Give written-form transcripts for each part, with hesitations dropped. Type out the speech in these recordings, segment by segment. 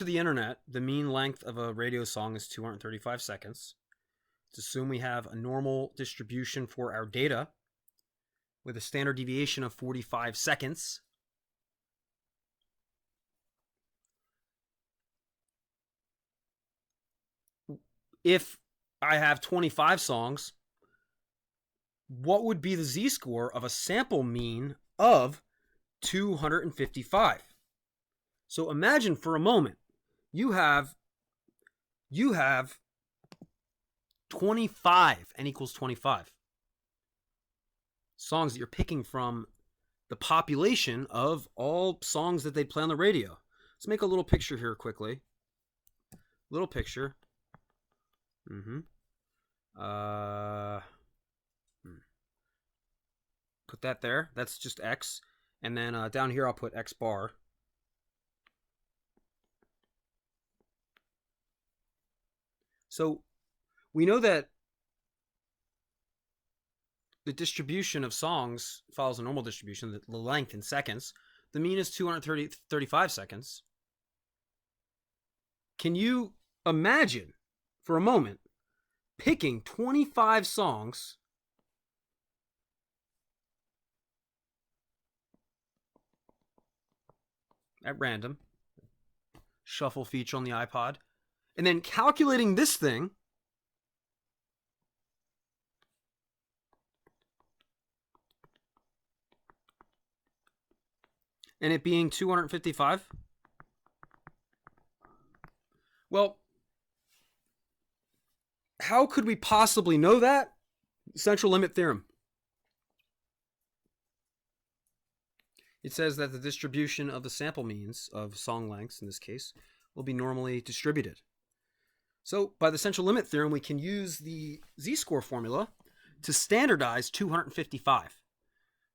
To the internet, the mean length of a radio song is 235 seconds. Let's assume we have a normal distribution for our data with a standard deviation of 45 seconds. If I have 25 songs, what would be the z-score of a sample mean of 255? So imagine for a moment you have 25, n equals 25 songs that you're picking from the population of all songs that they play on the radio. Let's make a little picture here quickly. Little picture. Put that there. That's just X. And then down here I'll put X bar. So we know that the distribution of songs follows a normal distribution, the length in seconds. The mean is 235 seconds. Can you imagine for a moment picking 25 songs at random, shuffle feature on the iPod, and then calculating this thing and it being 255? Well, how could we possibly know that? Central limit theorem. It says that the distribution of the sample means of song lengths, in this case, will be normally distributed. So by the central limit theorem, we can use the z-score formula to standardize 255.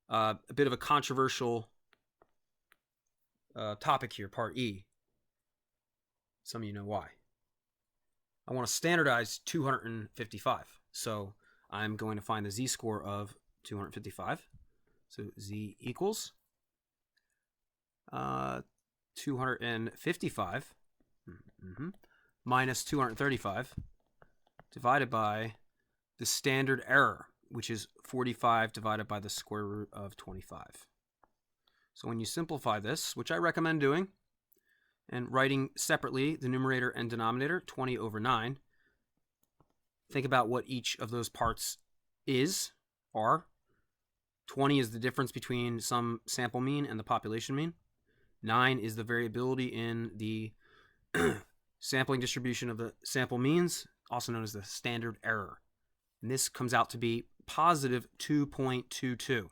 A bit of a controversial topic here, part E. Some of you know why. I want to standardize 255. So I'm going to find the z-score of 255. So z equals 255 minus 235 divided by the standard error, which is 45 divided by the square root of 25. So when you simplify this, which I recommend doing, and writing separately the numerator and denominator, 20 over 9, think about what each of those parts are. 20 is the difference between some sample mean and the population mean. 9 is the variability in the sampling distribution of the sample means, also known as the standard error. And this comes out to be positive 2.22.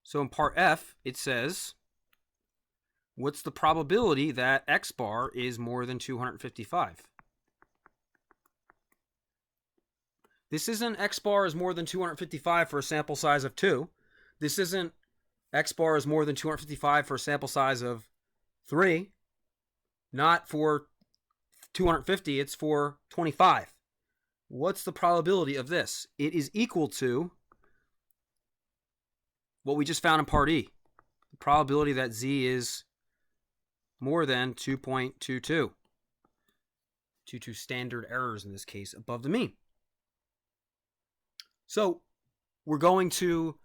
So in part F, it says, what's the probability that X bar is more than 255? This isn't X bar is more than 255 for a sample size of 2. This isn't X bar is more than 255 for a sample size of 3. Not for 250, it's for 25. What's the probability of this? It is equal to what we just found in part E. The probability that Z is more than 2.22. 22 standard errors in this case above the mean. So we're going to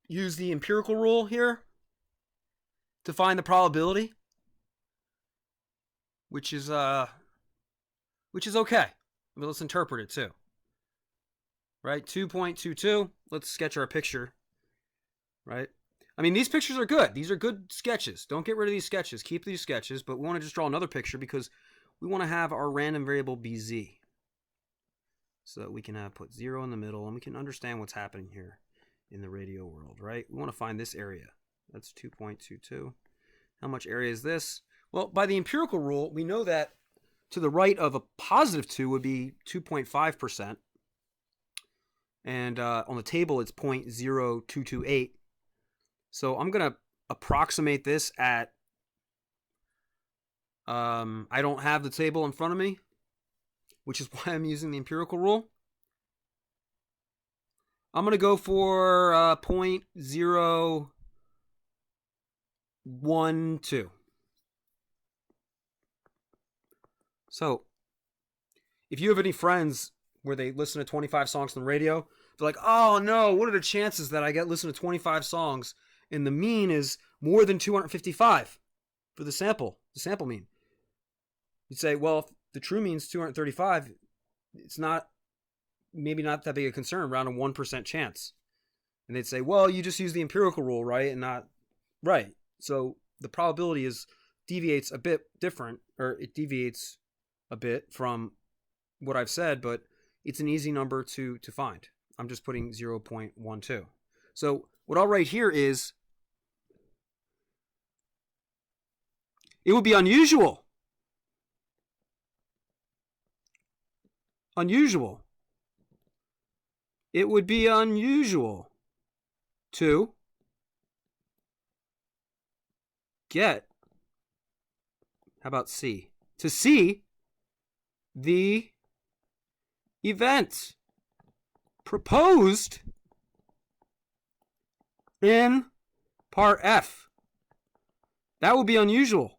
use the empirical rule here to find the probability, which is okay. But let's interpret it too. Right, 2.22. Let's sketch our picture. Right? I mean, these pictures are good. These are good sketches. Don't get rid of these sketches. Keep these sketches, but we want to just draw another picture because we want to have our random variable be z. So we can put 0 in the middle, and we can understand what's happening here in the radio world, right? We want to find this area. That's 2.22. How much area is this? Well, by the empirical rule, we know that to the right of a positive 2 would be 2.5%. And on the table, it's 0.0228. So I'm going to approximate this at, I don't have the table in front of me, which is why I'm using the empirical rule. I'm going to go for 0.0 1, 2. So, if you have any friends where they listen to 25 songs on the radio, they're like, oh no, what are the chances that I get listen to 25 songs and the mean is more than 255 for the sample mean? You'd say, well, if the true mean's 235, it's maybe not that big a concern, around a 1% chance. And they'd say, well, you just use the empirical rule, right? And not right. So the probability deviates a bit different, or it deviates a bit from what I've said, but it's an easy number to find. I'm just putting 0.12. So what I'll write here is, it would be unusual. Unusual. It would be unusual to get, how about C? To see the event proposed in part F. That would be unusual.